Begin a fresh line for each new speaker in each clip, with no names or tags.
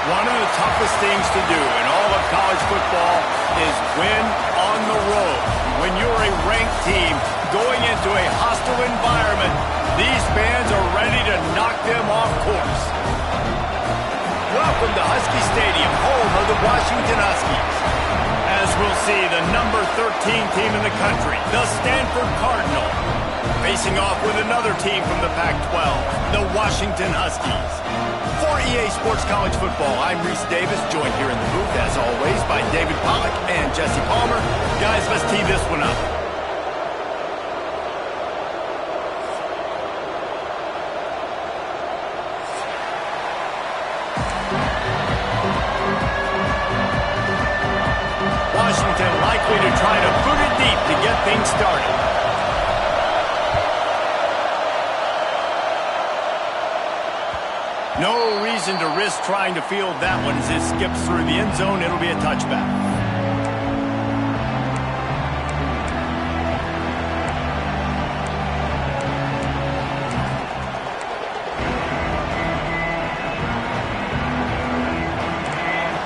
One of the toughest things to do in all of college football is win on the road. When you're a ranked team going into a hostile environment, these fans are ready to knock them off course. Welcome to Husky Stadium, home of the Washington Huskies. As we'll see, the number 13 team in the country, the Stanford Cardinal, facing off with another team from the Pac-12, the Washington Huskies. For EA Sports College Football, I'm Reese Davis, joined here in the booth, as always, by David Pollack and Jesse Palmer. Guys, let's tee this one up. Washington likely to try to boot it deep to get things started. No reason to risk trying to field that one as it skips through the end zone. It'll be a touchback.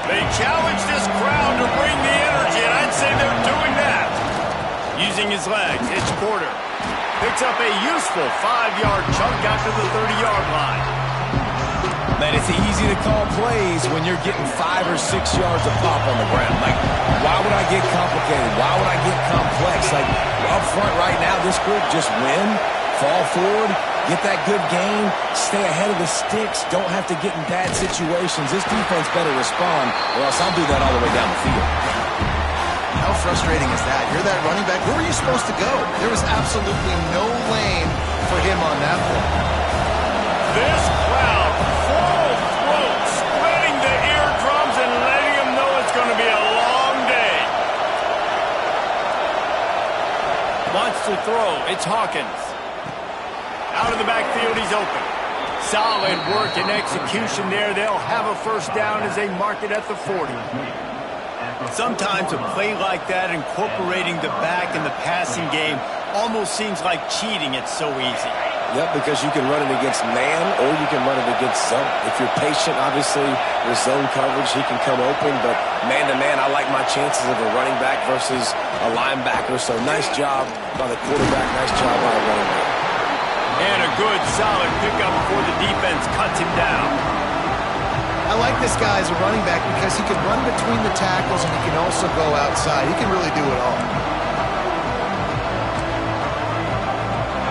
They challenge this crowd to bring the energy, and I'd say they're doing that. Using his legs, it's Porter. Picks up a useful 5-yard chunk out to the 30-yard line.
Man, it's easy to call plays when you're getting 5 or 6 yards of pop on the ground. Like, why would I get complicated? Why would I get complex? Like, up front right now, this group just win, fall forward, get that good gain, stay ahead of the sticks, don't have to get in bad situations. This defense better respond, or else I'll do that all the way down the field.
How frustrating is that? You're that running back. Where were you supposed to go? There was absolutely no lane for him on that play.
This crowd, full throat, spreading the eardrums and letting them know it's going to be a long day. Wants to throw. It's Hawkins. Out of the backfield, he's open. Solid work and execution there. They'll have a first down as they mark it at the 40. Sometimes a play like that, incorporating the back in the passing game, almost seems like cheating. It's so easy.
Yep, because you can run it against man or you can run it against zone. If you're patient, obviously, with zone coverage, he can come open. But man-to-man, I like my chances of a running back versus a linebacker. So nice job by the quarterback, nice job by the running back.
And a good, solid pickup before the defense cuts him down.
I like this guy as a running back because he can run between the tackles and he can also go outside. He can really do it all.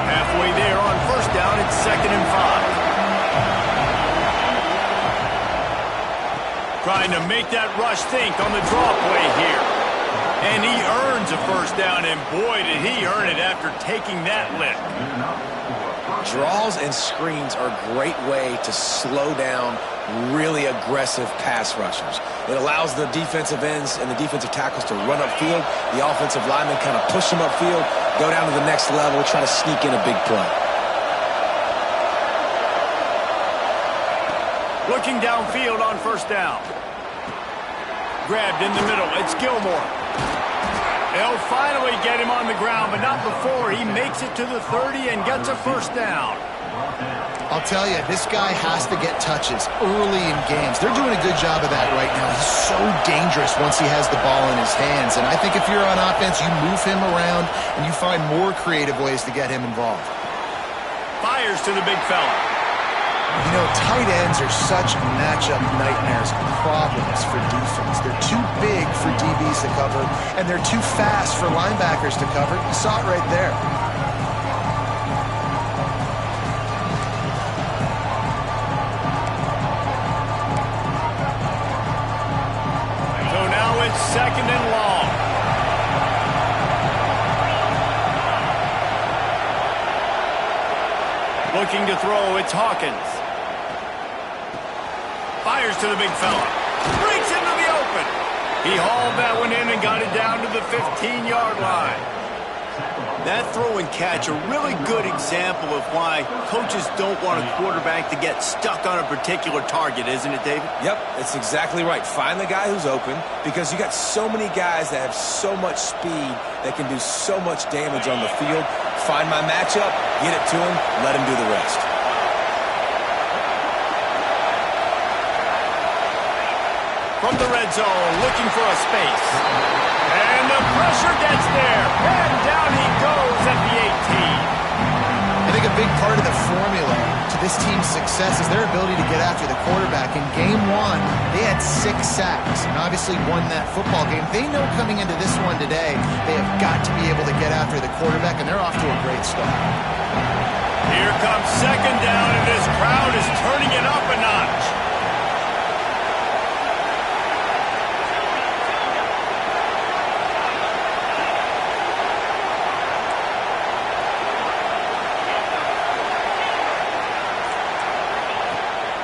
Halfway there on first down, it's 2nd and 5. Trying to make that rush think on the draw play here. And he earns a first down, and boy, did he earn it after taking that lick.
Draws and screens are a great way to slow down really aggressive pass rushers. It allows the defensive ends and the defensive tackles to run upfield. The offensive linemen kind of push them upfield, go down to the next level, try to sneak in a big play.
Looking downfield on first down. Grabbed in the middle. It's Gilmore. They'll finally get him on the ground, but not before he makes it to the 30 and gets a first down.
I'll tell you, this guy has to get touches early in games. They're doing a good job of that right now. He's so dangerous once he has the ball in his hands. And I think if you're on offense, you move him around and you find more creative ways to get him involved.
Fires to the big fella.
You know, tight ends are such matchup nightmares and problems for defense. They're too big for DBs to cover, and they're too fast for linebackers to cover. You saw it right there.
So now it's 2nd and long. Looking to throw, it's Hawkins. Fires to the big fella. Breaks into the open. He hauled that one in and got it down to the 15-yard line. That throw and catch, a really good example of why coaches don't want a quarterback to get stuck on a particular target, isn't it, David?
Yep, it's exactly right. Find the guy who's open, because you got so many guys that have so much speed that can do so much damage on the field. Find my matchup, get it to him, let him do the rest.
from the red zone, looking for a space. And the pressure gets there. And down he goes at the 18.
I think a big part of the formula to this team's success is their ability to get after the quarterback. In game one, they had 6 sacks and obviously won that football game. They know coming into this one today, they have got to be able to get after the quarterback, and they're off to a great start.
Here comes second down, and this crowd is turning it up a notch.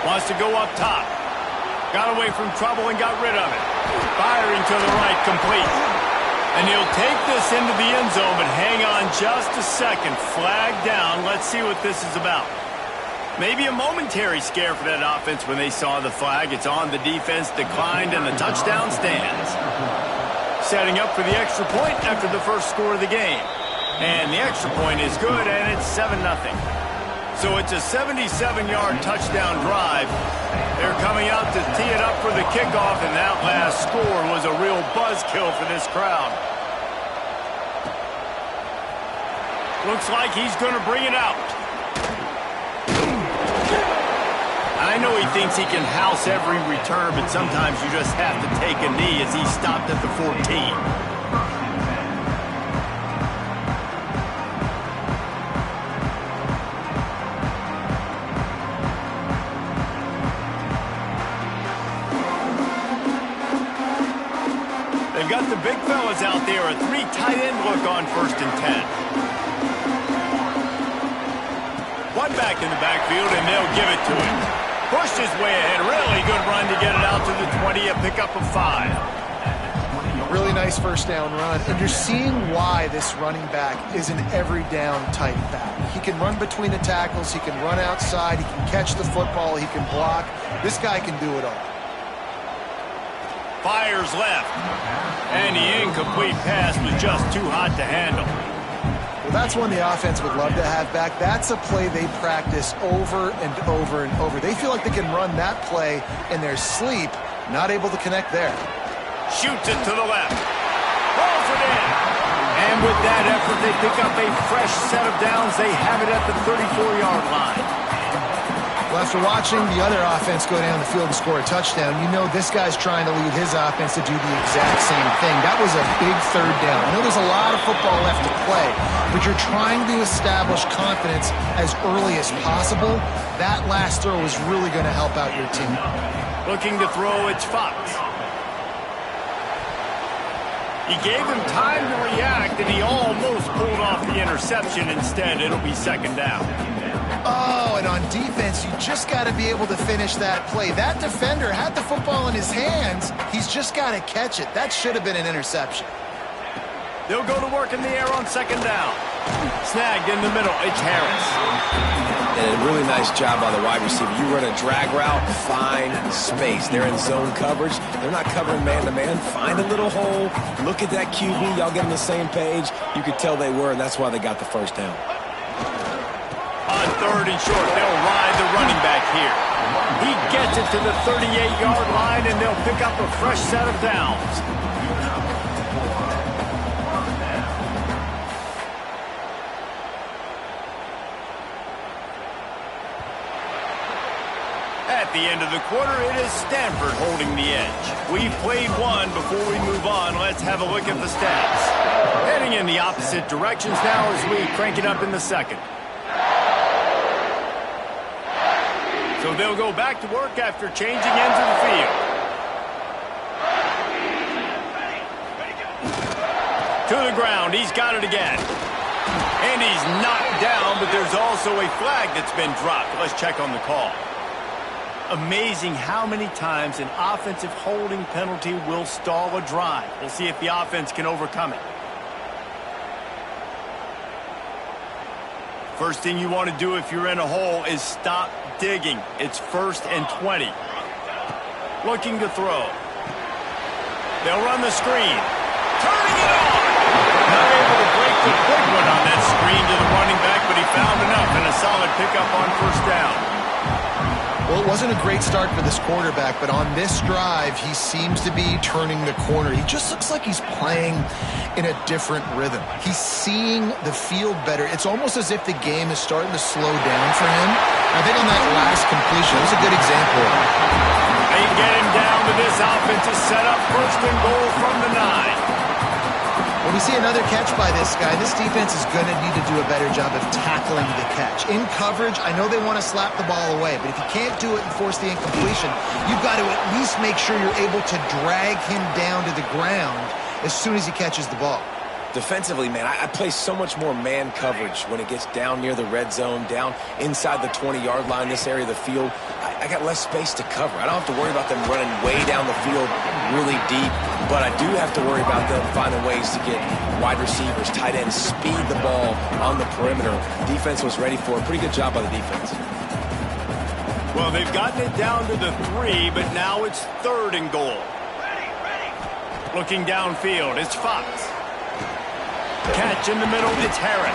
Wants to go up top. Got away from trouble and got rid of it. Firing to the right, complete. And he'll take this into the end zone, but hang on just a second. Flag down. Let's see what this is about. Maybe a momentary scare for that offense when they saw the flag. It's on, the defense declined, and the touchdown stands. Setting up for the extra point after the first score of the game. And the extra point is good, and it's 7-0. So it's a 77-yard touchdown drive. They're coming out to tee it up for the kickoff, and that last score was a real buzzkill for this crowd. Looks like he's going to bring it out. I know he thinks he can house every return, but sometimes you just have to take a knee as he stopped at the 14. They've got the big fellas out there, a 3 tight end look on 1st and 10. One back in the backfield, and they'll give it to him. Pushed his way ahead. Really good run to get it out to the 20, a pickup of 5.
Really nice first down run. And you're seeing why this running back is an every down type back. He can run between the tackles. He can run outside. He can catch the football. He can block. This guy can do it all.
Fires left. And the incomplete pass was just too hot to handle.
Well, that's one the offense would love to have back. That's a play they practice over and over and over. They feel like they can run that play in their sleep, not able to connect there.
Shoots it to the left. Rolls it in. And with that effort, they pick up a fresh set of downs. They have it at the 34-yard line.
Well, after watching the other offense go down the field and score a touchdown, you know this guy's trying to lead his offense to do the exact same thing. That was a big third down. I know there's a lot of football left to play, but you're trying to establish confidence as early as possible. That last throw is really going to help out your team.
Looking to throw, it's Fox. He gave him time to react, and he almost pulled off the interception. Instead, it'll be second down.
Oh, and on defense, you just got to be able to finish that play. That defender had the football in his hands. He's just got to catch it. That should have been an interception.
They'll go to work in the air on second down. Snagged in the middle. It's Harris.
And a really nice job by the wide receiver. You run a drag route, find space. They're in zone coverage. They're not covering man-to-man. Find a little hole. Look at that QB. Y'all get on the same page. You could tell they were, and that's why they got the first down.
On third and short, they'll ride the running back here. He gets it to the 38-yard line, and they'll pick up a fresh set of downs. At the end of the quarter, it is Stanford holding the edge. We've played one. Before we move on, let's have a look at the stats. Heading in the opposite directions now as we crank it up in the second. So they'll go back to work after changing ends of the field. To the ground. He's got it again. And he's knocked down, but there's also a flag that's been dropped. Let's check on the call. Amazing how many times an offensive holding penalty will stall a drive. We'll see if the offense can overcome it. First thing you want to do if you're in a hole is stop digging. It's 1st and 20. Looking to throw. They'll run the screen. Turning it on! Not able to break the big one on that screen to the running back, but he found enough and a solid pickup on first down.
Well, it wasn't a great start for this quarterback, but on this drive, he seems to be turning the corner. He just looks like he's playing in a different rhythm. He's seeing the field better. It's almost as if the game is starting to slow down for him. I think on that last completion, it was a good example of it.
They get him down to this offensive setup. First and goal from the 9.
When we see another catch by this guy, this defense is going to need to do a better job of tackling the catch. In coverage, I know they want to slap the ball away, but if you can't do it and force the incompletion, you've got to at least make sure you're able to drag him down to the ground as soon as he catches the ball.
Defensively, man, I play so much more man coverage when it gets down near the red zone, down inside the 20-yard line, this area of the field. I got less space to cover. I don't have to worry about them running way down the field really deep, but I do have to worry about them finding ways to get wide receivers, tight ends, speed the ball on the perimeter. Defense was ready for it. Pretty good job by the defense.
Well, they've gotten it down to the 3, but now it's 3rd and goal. Looking downfield, it's Fox. Catch in the middle, it's Harris.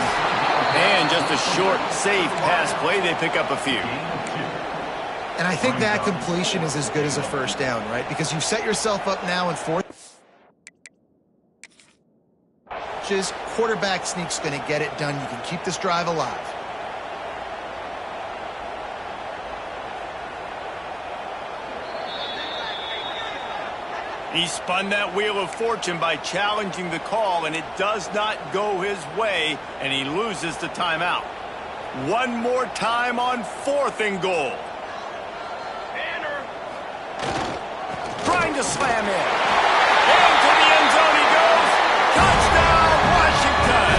And just a short, safe pass play, they pick up a few.
And I think that completion is as good as a first down, right? Because you've set yourself up now in 4th. Quarterback sneak's going to get it done. You can keep this drive alive.
He spun that wheel of fortune by challenging the call, and it does not go his way, and he loses the timeout. One more time on 4th and goal. Trying to slam in. Into the end zone he goes. Touchdown, Washington.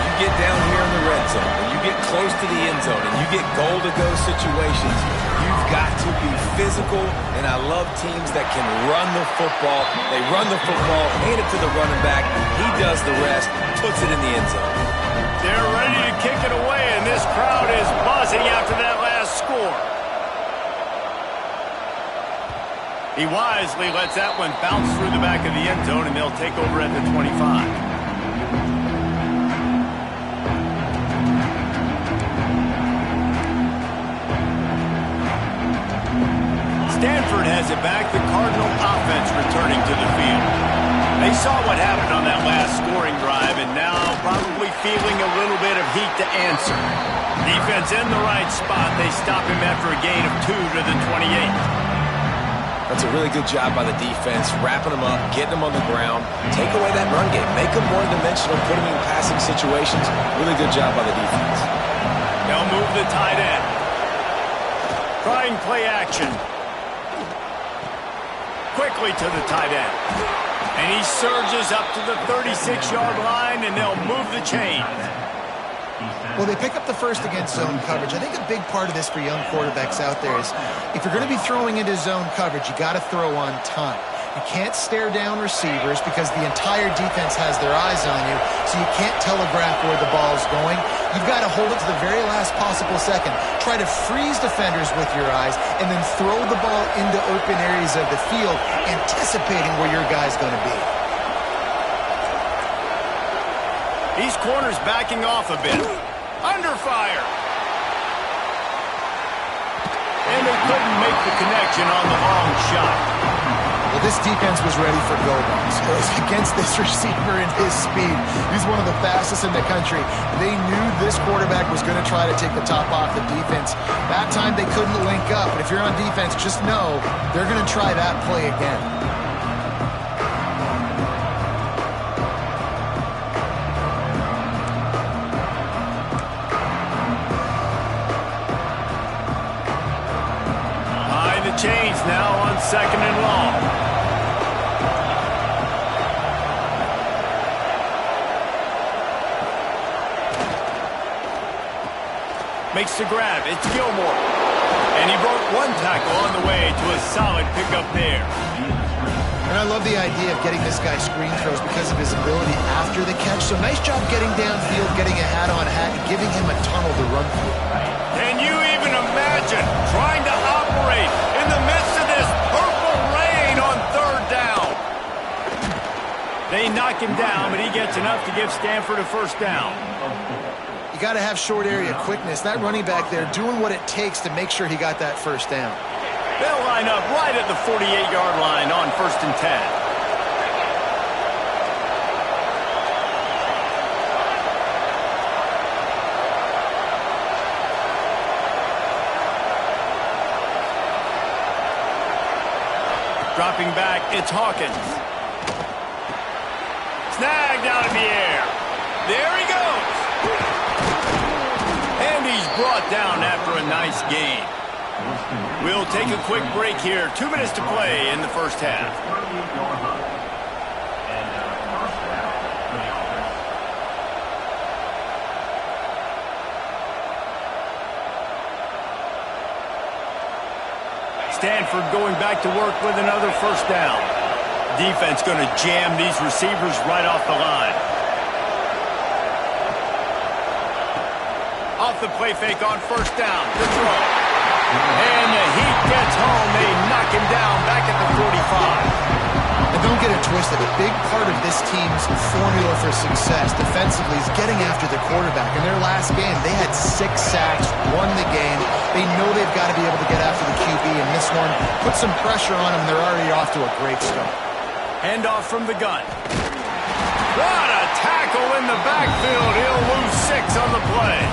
When you get down here in the red zone, when you get close to the end zone, and you get goal-to-go situations, you've got to be physical, and I love teams that can run the football. They run the football, hand it to the running back. He does the rest, puts it in the end zone.
They're ready to kick it away, and this crowd is buzzing after that last score. He wisely lets that one bounce through the back of the end zone, and they'll take over at the 25. Stanford has it back. The Cardinal offense returning to the field. They saw what happened on that last scoring drive, and now probably feeling a little bit of heat to answer. Defense in the right spot. They stop him after a gain of 2 to the 28.
That's a really good job by the defense, wrapping them up, getting them on the ground, take away that run game, make them one-dimensional, put them in passing situations. Really good job by the defense.
They'll move the tight end. Trying play action. Quickly to the tight end. And he surges up to the 36-yard line, and they'll move the chain.
Well, they pick up the first against zone coverage. I think a big part of this for young quarterbacks out there is if you're going to be throwing into zone coverage, you got to throw on time. You can't stare down receivers because the entire defense has their eyes on you, so you can't telegraph where the ball's going. You've got to hold it to the very last possible second. Try to freeze defenders with your eyes and then throw the ball into open areas of the field, anticipating where your guy's going to be.
These corners backing off a bit. Under fire. And they couldn't make the connection on the long shot.
Well, this defense was ready for go-balls. It was against this receiver and his speed. He's one of the fastest in the country. They knew this quarterback was going to try to take the top off the defense. That time they couldn't link up. But if you're on defense, just know they're going to try that play again.
Chains now on 2nd and long. Makes the grab. It's Gilmore. And he broke one tackle on the way to a solid pickup there.
And I love the idea of getting this guy screen throws because of his ability after the catch. So nice job getting downfield, getting a hat-on-hat, and giving him a tunnel to run through.
Can you even imagine trying to operate in the midst of this purple rain on 3rd down? They knock him down, but he gets enough to give Stanford a first down.
You You got to have short area quickness. That running back there doing what it takes to make sure he got that first down.
They'll line up right at the 48-yard line on 1st and 10. Dropping back, it's Hawkins. Snagged out in the air. There he goes. And he's brought down after a nice gain. We'll take a quick break here. 2 minutes to play in the first half. Stanford going back to work with another first down. Defense going to jam these receivers right off the line. Off the play fake on first down. The throw. And the heat gets home. They knock him down back at the 45.
And don't get it twisted. A big part of this team's formula for success defensively is getting after the quarterback. In their last game, they had 6 sacks, won the game. They know they've got to be able to get after the QB, and this one put some pressure on them. They're already off to a great start.
Handoff from the gun. What a tackle in the backfield. He'll lose 6 on the play.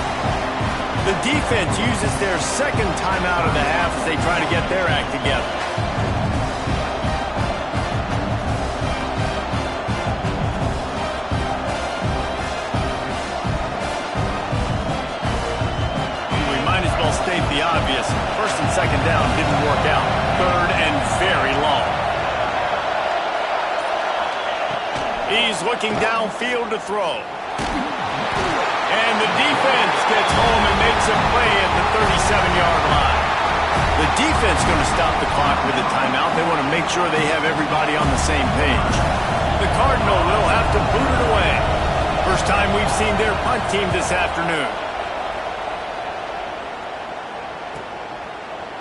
The defense uses their second timeout of the half as they try to get their act together. State the obvious. 1st and 2nd down didn't work out. 3rd and very long. He's looking downfield to throw. And the defense gets home and makes a play at the 37-yard line. The defense going to stop the clock with a timeout. They want to make sure they have everybody on the same page. The Cardinal will have to boot it away. First time we've seen their punt team this afternoon.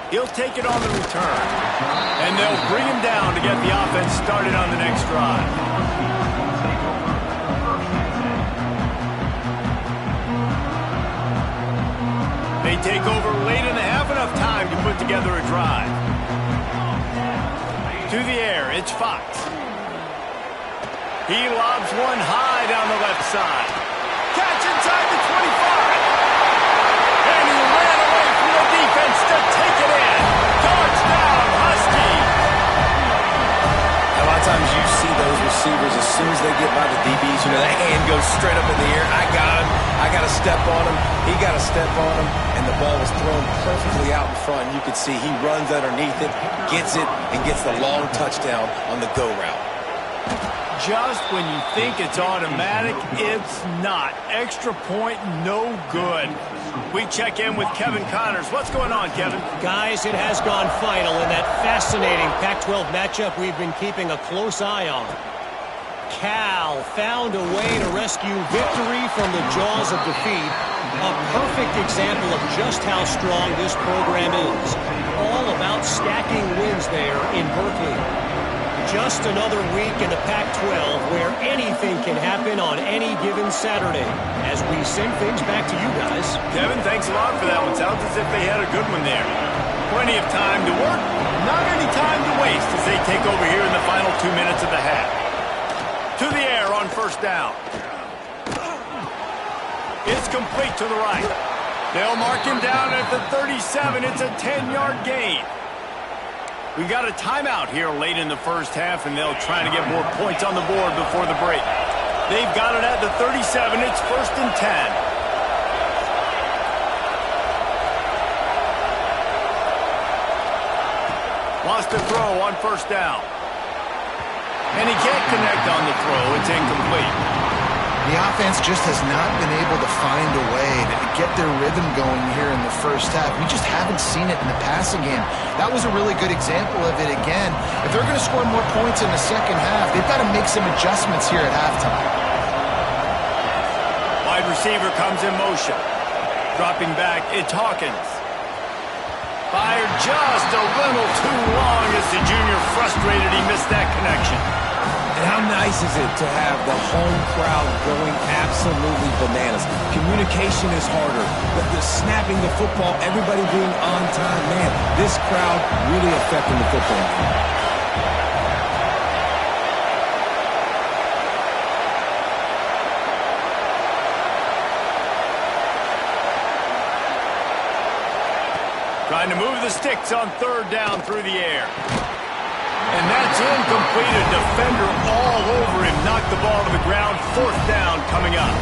He'll take it on the return. And they'll bring him down to get the offense started on the next drive. They take over late in the half, enough time to put together a drive. To the air, it's Fox. He lobs one high down the left side. Catch inside the 25. And he ran away from the defense to take it in. Touchdown, Huskies.
A lot of times you see those receivers, as soon as they get by the DBs, you know, that hand goes straight up in the air. I got him. I got to step on him. He got to step on him. And the ball was thrown perfectly out in front. You could see he runs underneath it, gets it, and gets the long touchdown on the go route.
Just when you think it's automatic, it's not. Extra point, no good. We check in with Kevin Connors. What's going on, Kevin?
Guys, it has gone final in that fascinating Pac-12 matchup we've been keeping a close eye on. Cal found a way to rescue victory from the jaws of defeat. A perfect example of just how strong this program is. All about stacking wins there in Berkeley. Just another week in the Pac-12 where anything can happen on any given Saturday. As we send things back to you guys.
Kevin, thanks a lot for that one. Sounds as if they had a good one there. Plenty of time to work, not any time to waste as they take over here in the final 2 minutes of the half. To the air on first down. It's complete to the right. They'll mark him down at the 37. It's a 10-yard gain. We got a timeout here late in the first half, and they'll try to get more points on the board before the break. They've got it at the 37. It's 1st and 10. Wants to throw on first down. And he can't connect on the throw. It's incomplete.
The offense just has not been able to find a way to get their rhythm going here in the first half. We just haven't seen it in the passing game. That was a really good example of it again. If they're going to score more points in the second half, they've got to make some adjustments here at halftime.
Wide receiver comes in motion. Dropping back, it's Hawkins. Fired just a little too long as the junior frustrated he missed that connection.
And how nice is it to have the home crowd going absolutely bananas? Communication is harder. The snapping the football, everybody being on time. Man, this crowd really affecting the football game.
Trying to move the sticks on third down through the air. And that's incomplete. A defender all over him. Knocked the ball to the ground. Fourth down coming up.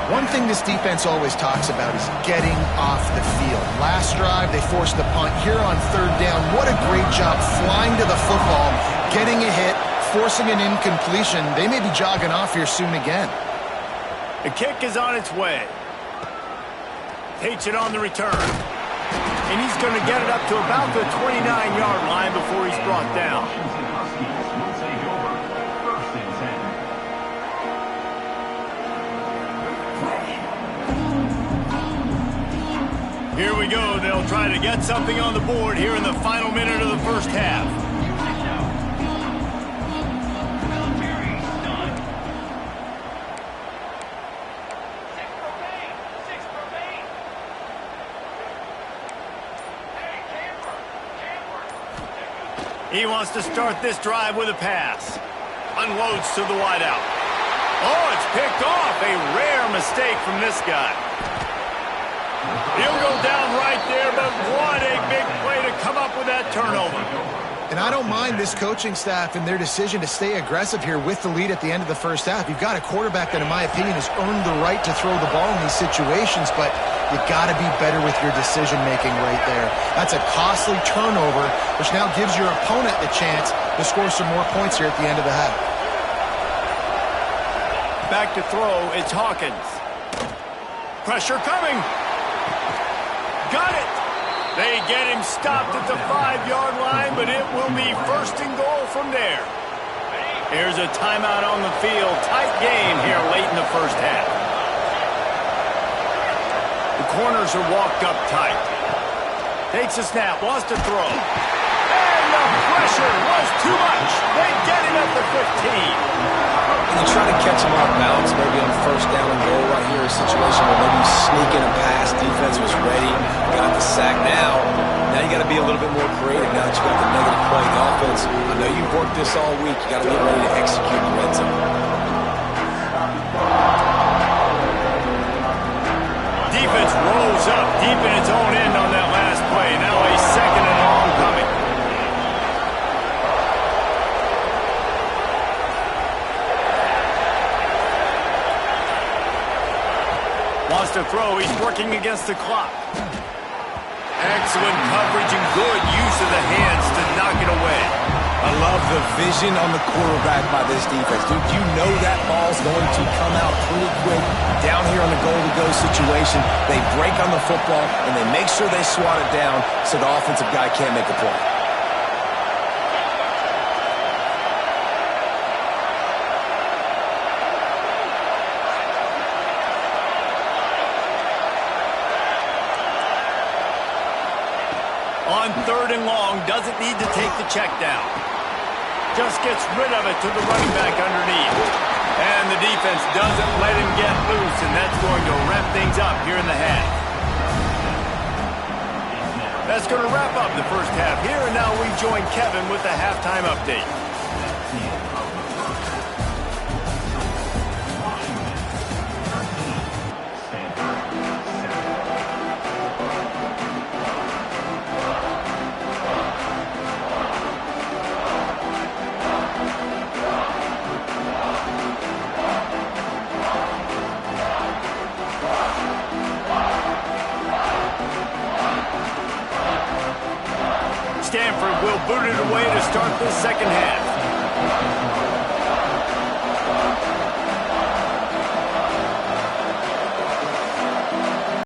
One thing this defense always talks about is getting off the field. Last drive, they forced the punt. Here on third down, what a great job flying to the football, getting a hit, forcing an incompletion. They may be jogging off here soon again.
The kick is on its way. Takes it on the return. And he's going to get it up to about the 29-yard line before he's brought down. Here we go. They'll try to get something on the board here in the final minute of the first half. He wants to start this drive with a pass. Unloads to the wideout. Oh, it's picked off. A rare mistake from this guy. He'll go down right there, but what a big play to come up with that turnover.
And I don't mind this coaching staff and their decision to stay aggressive here with the lead at the end of the first half. You've got a quarterback that, in my opinion, has earned the right to throw the ball in these situations, but you've got to be better with your decision-making right there. That's a costly turnover, which now gives your opponent the chance to score some more points here at the end of the half.
Back to throw, it's Hawkins. Pressure coming. Got it. They get him stopped at the 5-yard line, but it will be first and goal from there. Here's a timeout on the field. Tight game here late in the first half. The corners are walked up tight. Takes a snap, wants to throw. And the pressure was too much. They get him at the 15.
You try to catch him off balance, maybe on first down and goal right here, a situation where maybe you sneak in a pass, defense was ready, got the sack now. Now you got to be a little bit more creative now that you got the negative play. The offense, I know you've worked this all week, you got to get ready to execute the red zone.
Defense rolls up deep in its own end on that last play. Now a second and long coming. Wants to throw. He's working against the clock. Excellent coverage and good use of the hands to knock it away.
I love the vision on the quarterback by this defense. Dude, you know that ball's going to come out pretty quick down here on the goal-to-go situation. They break on the football, and they make sure they swat it down so the offensive guy can't make a play.
On third and long, doesn't need to take the check down. Just gets rid of it to the running back underneath. And the defense doesn't let him get loose, and that's going to wrap things up here in the half. That's going to wrap up the first half here, and now we join Kevin with the halftime update. Stanford will boot it away to start this second half.